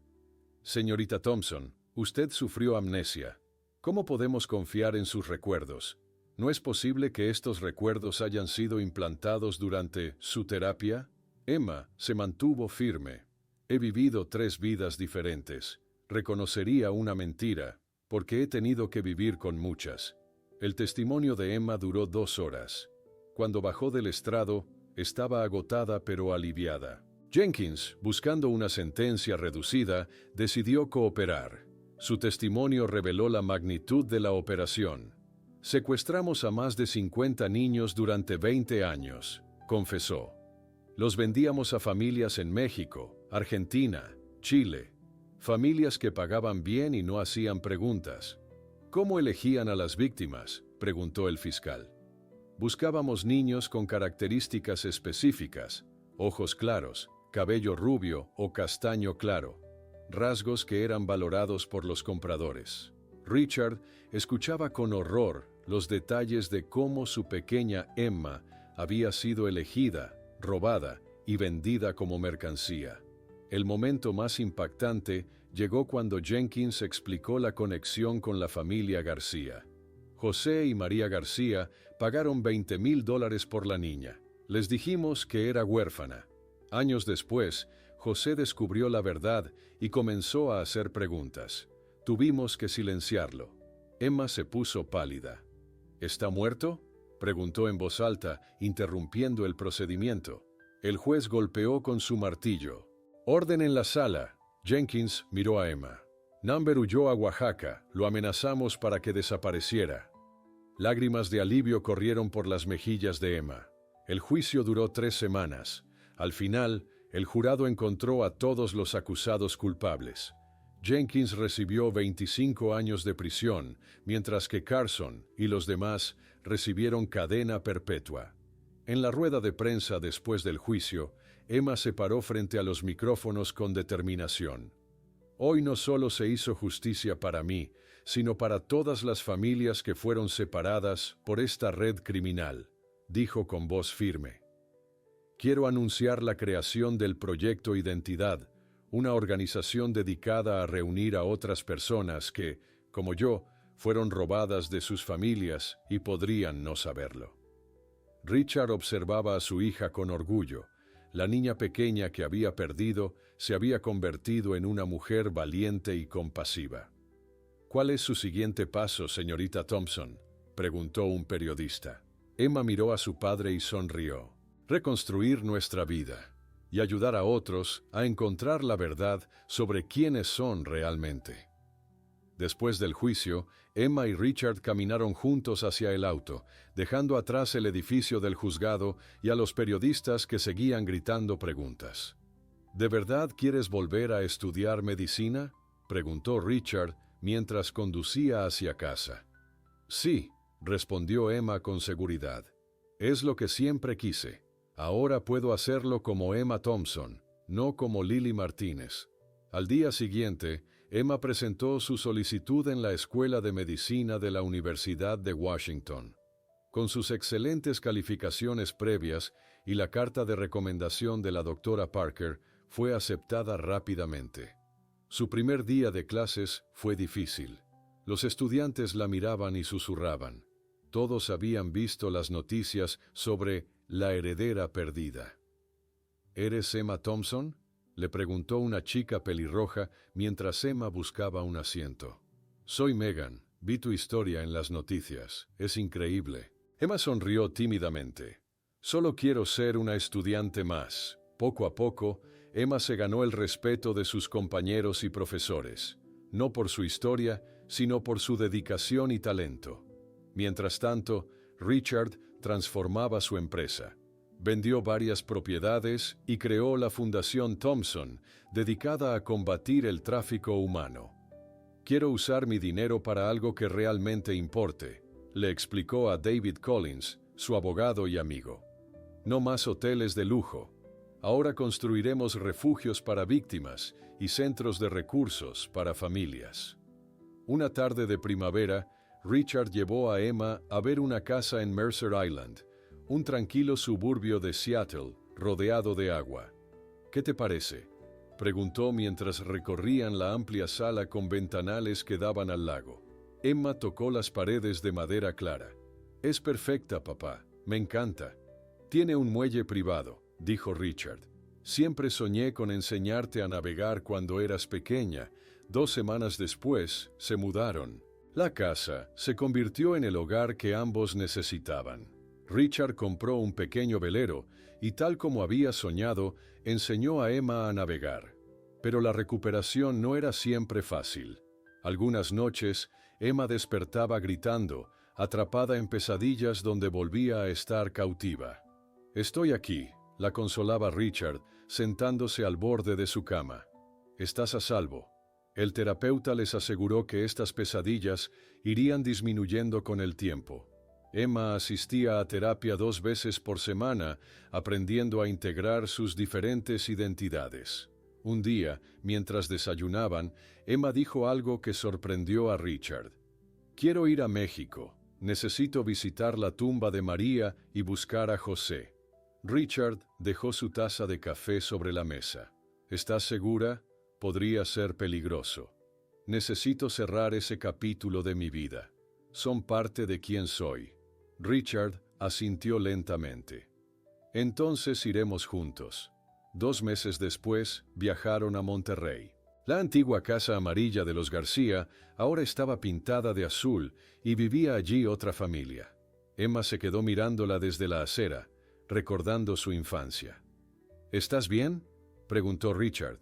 Señorita Thompson, usted sufrió amnesia. ¿Cómo podemos confiar en sus recuerdos? ¿No es posible que estos recuerdos hayan sido implantados durante su terapia? Emma se mantuvo firme. He vivido 3 vidas diferentes. Reconocería una mentira, porque he tenido que vivir con muchas. El testimonio de Emma duró 2 horas. Cuando bajó del estrado, estaba agotada pero aliviada. Jenkins, buscando una sentencia reducida, decidió cooperar. Su testimonio reveló la magnitud de la operación. Secuestramos a más de 50 niños durante 20 años, confesó. Los vendíamos a familias en México, Argentina, Chile. Familias que pagaban bien y no hacían preguntas. ¿Cómo elegían a las víctimas?, preguntó el fiscal. Buscábamos niños con características específicas, ojos claros, cabello rubio o castaño claro, rasgos que eran valorados por los compradores. Richard escuchaba con horror los detalles de cómo su pequeña Emma había sido elegida, robada y vendida como mercancía. El momento más impactante llegó cuando Jenkins explicó la conexión con la familia García. José y María García pagaron $20,000 por la niña. Les dijimos que era huérfana. Años después, José descubrió la verdad y comenzó a hacer preguntas. Tuvimos que silenciarlo. Emma se puso pálida. ¿Está muerto?, preguntó en voz alta, interrumpiendo el procedimiento. El juez golpeó con su martillo. «Orden en la sala». Jenkins miró a Emma. Number huyó a Oaxaca. Lo amenazamos para que desapareciera. Lágrimas de alivio corrieron por las mejillas de Emma. El juicio duró 3 semanas. Al final, el jurado encontró a todos los acusados culpables. Jenkins recibió 25 años de prisión, mientras que Carson y los demás recibieron cadena perpetua. En la rueda de prensa después del juicio, Emma se paró frente a los micrófonos con determinación. Hoy no solo se hizo justicia para mí, sino para todas las familias que fueron separadas por esta red criminal, dijo con voz firme. Quiero anunciar la creación del Proyecto Identidad, una organización dedicada a reunir a otras personas que, como yo, fueron robadas de sus familias y podrían no saberlo. Richard observaba a su hija con orgullo. La niña pequeña que había perdido se había convertido en una mujer valiente y compasiva. ¿Cuál es su siguiente paso, señorita Thompson?, preguntó un periodista. Emma miró a su padre y sonrió. Reconstruir nuestra vida y ayudar a otros a encontrar la verdad sobre quiénes son realmente. Después del juicio, Emma y Richard caminaron juntos hacia el auto, dejando atrás el edificio del juzgado y a los periodistas que seguían gritando preguntas. ¿De verdad quieres volver a estudiar medicina?, preguntó Richard mientras conducía hacia casa. Sí, respondió Emma con seguridad. Es lo que siempre quise. Ahora puedo hacerlo como Emma Thompson, no como Lily Martínez. Al día siguiente, Emma presentó su solicitud en la Escuela de Medicina de la Universidad de Washington. Con sus excelentes calificaciones previas y la carta de recomendación de la doctora Parker, fue aceptada rápidamente. Su primer día de clases fue difícil. Los estudiantes la miraban y susurraban. Todos habían visto las noticias sobre la heredera perdida. ¿Eres Emma Thompson?, le preguntó una chica pelirroja mientras Emma buscaba un asiento. Soy Megan, vi tu historia en las noticias, es increíble. Emma sonrió tímidamente. Solo quiero ser una estudiante más. Poco a poco, Emma se ganó el respeto de sus compañeros y profesores, no por su historia, sino por su dedicación y talento. Mientras tanto, Richard transformaba su empresa. Vendió varias propiedades y creó la Fundación Thompson, dedicada a combatir el tráfico humano. Quiero usar mi dinero para algo que realmente importe, le explicó a David Collins, su abogado y amigo. No más hoteles de lujo. Ahora construiremos refugios para víctimas y centros de recursos para familias. Una tarde de primavera, Richard llevó a Emma a ver una casa en Mercer Island, un tranquilo suburbio de Seattle, rodeado de agua. ¿Qué te parece?, preguntó mientras recorrían la amplia sala con ventanales que daban al lago. Emma tocó las paredes de madera clara. Es perfecta, papá. Me encanta. Tiene un muelle privado, dijo Richard. Siempre soñé con enseñarte a navegar cuando eras pequeña. 2 semanas después, se mudaron. La casa se convirtió en el hogar que ambos necesitaban. Richard compró un pequeño velero y, tal como había soñado, enseñó a Emma a navegar. Pero la recuperación no era siempre fácil. Algunas noches, Emma despertaba gritando, atrapada en pesadillas donde volvía a estar cautiva. «Estoy aquí», la consolaba Richard, sentándose al borde de su cama. «Estás a salvo». El terapeuta les aseguró que estas pesadillas irían disminuyendo con el tiempo. Emma asistía a terapia 2 veces por semana, aprendiendo a integrar sus diferentes identidades. Un día, mientras desayunaban, Emma dijo algo que sorprendió a Richard. «Quiero ir a México. Necesito visitar la tumba de María y buscar a José». Richard dejó su taza de café sobre la mesa. «¿Estás segura? Podría ser peligroso. Necesito cerrar ese capítulo de mi vida. Son parte de quién soy». Richard asintió lentamente. «Entonces iremos juntos». 2 meses después, viajaron a Monterrey. La antigua casa amarilla de los García ahora estaba pintada de azul y vivía allí otra familia. Emma se quedó mirándola desde la acera, recordando su infancia. «¿Estás bien?», preguntó Richard.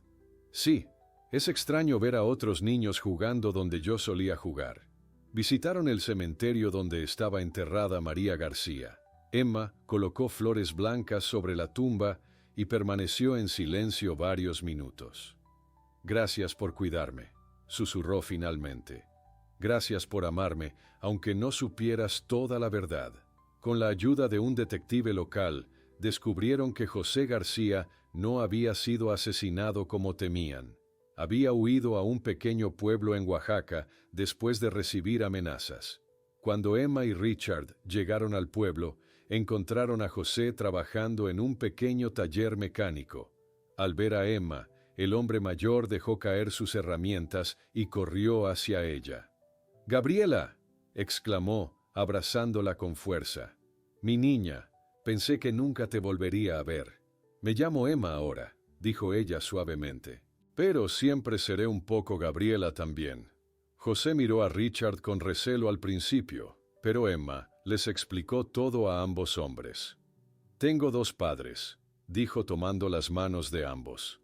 «Sí, es extraño ver a otros niños jugando donde yo solía jugar». Visitaron el cementerio donde estaba enterrada María García. Emma colocó flores blancas sobre la tumba y permaneció en silencio varios minutos. «Gracias por cuidarme», susurró finalmente. «Gracias por amarme, aunque no supieras toda la verdad». Con la ayuda de un detective local, descubrieron que José García no había sido asesinado como temían. Había huido a un pequeño pueblo en Oaxaca después de recibir amenazas. Cuando Emma y Richard llegaron al pueblo, encontraron a José trabajando en un pequeño taller mecánico. Al ver a Emma, el hombre mayor dejó caer sus herramientas y corrió hacia ella. «¡Gabriela!», exclamó, abrazándola con fuerza. «Mi niña, pensé que nunca te volvería a ver». «Me llamo Emma ahora», dijo ella suavemente. «Pero siempre seré un poco Gabriela también». José miró a Richard con recelo al principio, pero Emma les explicó todo a ambos hombres. «Tengo dos padres», dijo tomando las manos de ambos.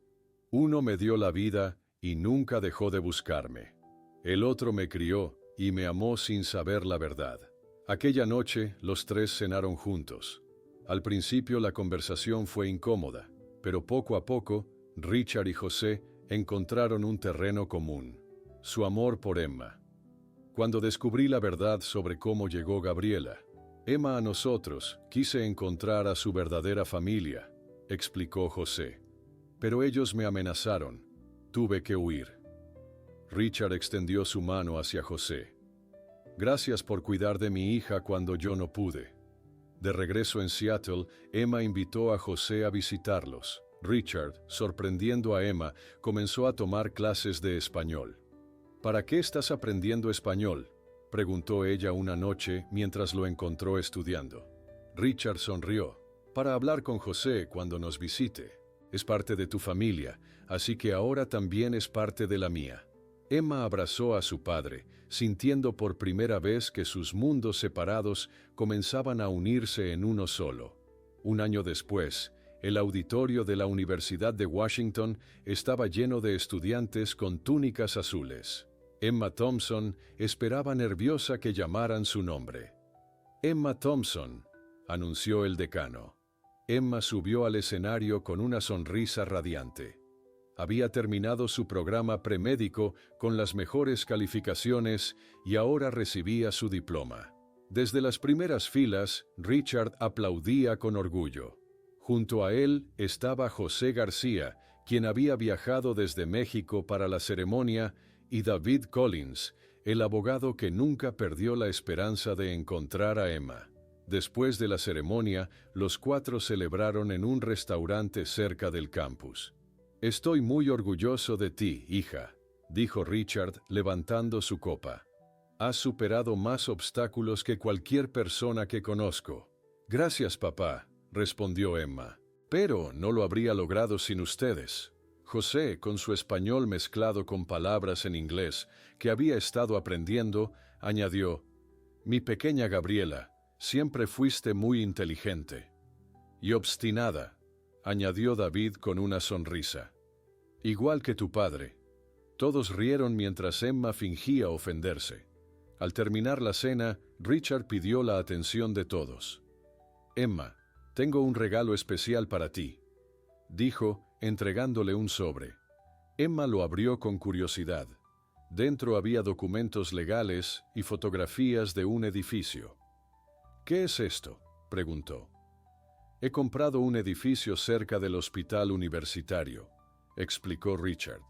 «Uno me dio la vida y nunca dejó de buscarme. El otro me crió y me amó sin saber la verdad». Aquella noche los tres cenaron juntos. Al principio la conversación fue incómoda, pero poco a poco Richard y José encontraron un terreno común: su amor por Emma. «Cuando descubrí la verdad sobre cómo llegó Gabriela, Emma a nosotros, quise encontrar a su verdadera familia», explicó José. «Pero ellos me amenazaron. Tuve que huir». Richard extendió su mano hacia José. «Gracias por cuidar de mi hija cuando yo no pude». De regreso en Seattle, Emma invitó a José a visitarlos. Richard, sorprendiendo a Emma, comenzó a tomar clases de español. «¿Para qué estás aprendiendo español?», preguntó ella una noche mientras lo encontró estudiando. Richard sonrió. «Para hablar con José cuando nos visite. Es parte de tu familia, así que ahora también es parte de la mía». Emma abrazó a su padre, sintiendo por primera vez que sus mundos separados comenzaban a unirse en uno solo. Un año después, el auditorio de la Universidad de Washington estaba lleno de estudiantes con túnicas azules. Emma Thompson esperaba nerviosa que llamaran su nombre. «Emma Thompson», anunció el decano. Emma subió al escenario con una sonrisa radiante. Había terminado su programa premédico con las mejores calificaciones y ahora recibía su diploma. Desde las primeras filas, Richard aplaudía con orgullo. Junto a él estaba José García, quien había viajado desde México para la ceremonia, y David Collins, el abogado que nunca perdió la esperanza de encontrar a Emma. Después de la ceremonia, los cuatro celebraron en un restaurante cerca del campus. «Estoy muy orgulloso de ti, hija», dijo Richard levantando su copa. «Has superado más obstáculos que cualquier persona que conozco». «Gracias, papá», respondió Emma. «Pero no lo habría logrado sin ustedes». José, con su español mezclado con palabras en inglés que había estado aprendiendo, añadió: «Mi pequeña Gabriela, siempre fuiste muy inteligente». «Y obstinada», añadió David con una sonrisa. «Igual que tu padre». Todos rieron mientras Emma fingía ofenderse. Al terminar la cena, Richard pidió la atención de todos. «Emma, tengo un regalo especial para ti», dijo, entregándole un sobre. Emma lo abrió con curiosidad. Dentro había documentos legales y fotografías de un edificio. «¿Qué es esto?», preguntó. «He comprado un edificio cerca del hospital universitario», explicó Richard.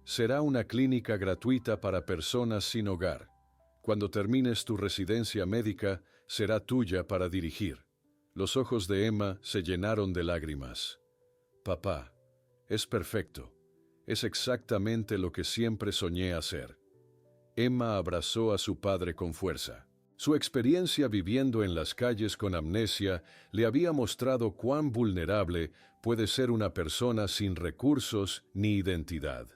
«Será una clínica gratuita para personas sin hogar. Cuando termines tu residencia médica, será tuya para dirigir». Los ojos de Emma se llenaron de lágrimas. «Papá, es perfecto. Es exactamente lo que siempre soñé hacer». Emma abrazó a su padre con fuerza. Su experiencia viviendo en las calles con amnesia le había mostrado cuán vulnerable puede ser una persona sin recursos ni identidad.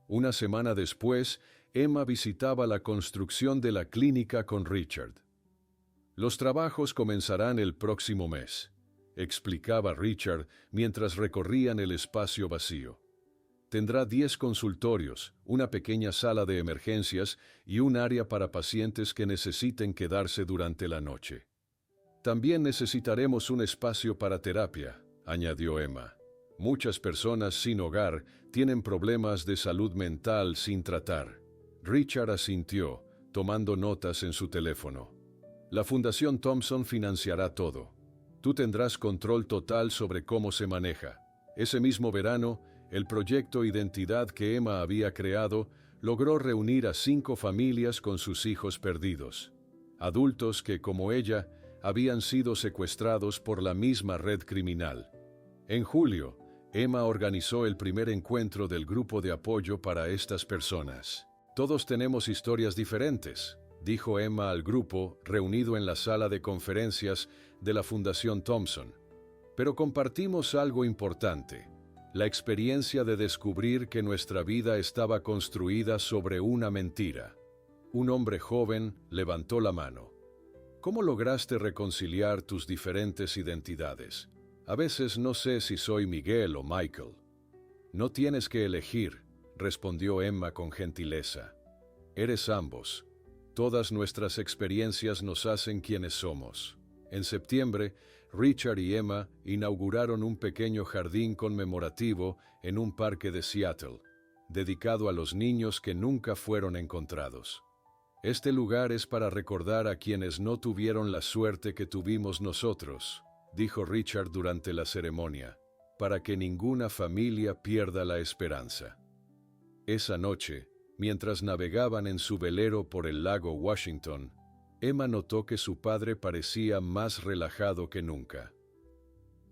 Una semana después, Emma visitaba la construcción de la clínica con Richard. «Los trabajos comenzarán el próximo mes», explicaba Richard mientras recorrían el espacio vacío. «Tendrá 10 consultorios, una pequeña sala de emergencias y un área para pacientes que necesiten quedarse durante la noche. También necesitaremos un espacio para terapia», añadió Emma. «Muchas personas sin hogar tienen problemas de salud mental sin tratar». Richard asintió, tomando notas en su teléfono. «La Fundación Thompson financiará todo. Tú tendrás control total sobre cómo se maneja». Ese mismo verano, el proyecto Identidad que Emma había creado logró reunir a 5 familias con sus hijos perdidos. Adultos que, como ella, habían sido secuestrados por la misma red criminal. En julio, Emma organizó el primer encuentro del grupo de apoyo para estas personas. «Todos tenemos historias diferentes», dijo Emma al grupo reunido en la sala de conferencias de la Fundación Thompson. «Pero compartimos algo importante: La experiencia de descubrir que nuestra vida estaba construida sobre una mentira. Un hombre joven levantó la mano. ¿Cómo lograste reconciliar tus diferentes identidades? A veces no sé si soy Miguel o Michael. No tienes que elegir, respondió Emma con gentileza. Eres ambos. Todas nuestras experiencias nos hacen quienes somos. En septiembre, Richard y Emma inauguraron un pequeño jardín conmemorativo en un parque de Seattle, dedicado a los niños que nunca fueron encontrados. Este lugar es para recordar a quienes no tuvieron la suerte que tuvimos nosotros, dijo Richard durante la ceremonia, para que ninguna familia pierda la esperanza. Esa noche, mientras navegaban en su velero por el lago Washington, Emma notó que su padre parecía más relajado que nunca.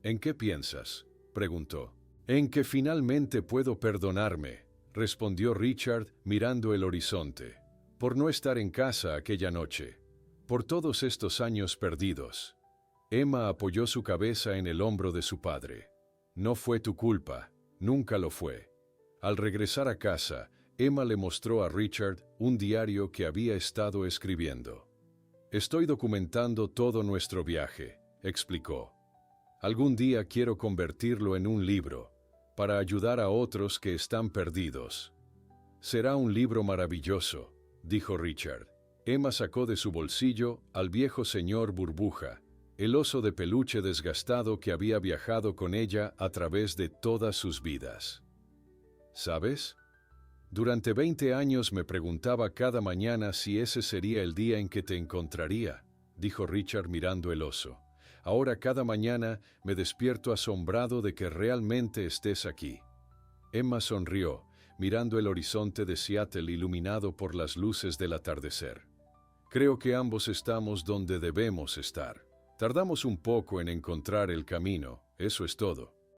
¿En qué piensas?, preguntó. En que finalmente puedo perdonarme, respondió Richard mirando el horizonte, por no estar en casa aquella noche, por todos estos años perdidos. Emma apoyó su cabeza en el hombro de su padre. No fue tu culpa, nunca lo fue. Al regresar a casa, Emma le mostró a Richard un diario que había estado escribiendo. Estoy documentando todo nuestro viaje, explicó. Algún día quiero convertirlo en un libro, para ayudar a otros que están perdidos. Será un libro maravilloso, dijo Richard. Emma sacó de su bolsillo al viejo señor Burbuja, el oso de peluche desgastado que había viajado con ella a través de todas sus vidas. ¿Sabes? Durante 20 años me preguntaba cada mañana si ese sería el día en que te encontraría, dijo Richard mirando el oso. Ahora cada mañana me despierto asombrado de que realmente estés aquí. Emma sonrió, mirando el horizonte de Seattle iluminado por las luces del atardecer. Creo que ambos estamos donde debemos estar. Tardamos un poco en encontrar el camino, eso es todo.